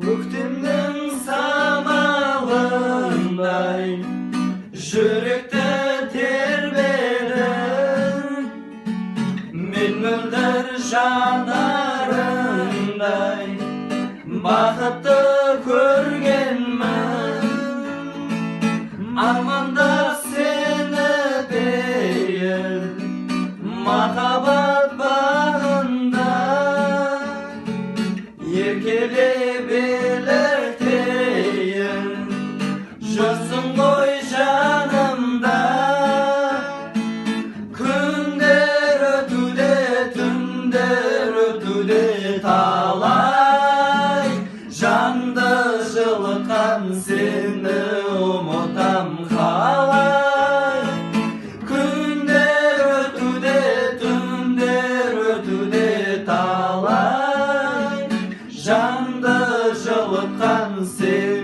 Көктемнің самалындай жүректі тербедің, мен мөлдір жанарыңдай бақытты көргенмін. Арманда сені бейіл махаббат бағында, еркелеп еліктейін жүрсің ғой жанымда. Күндер өтуде, түндер өтуде талай, жанды жылытқан сені ұмытам қалай. Күндер өтуде, түндер өтуде талай, жанды жылытқан сені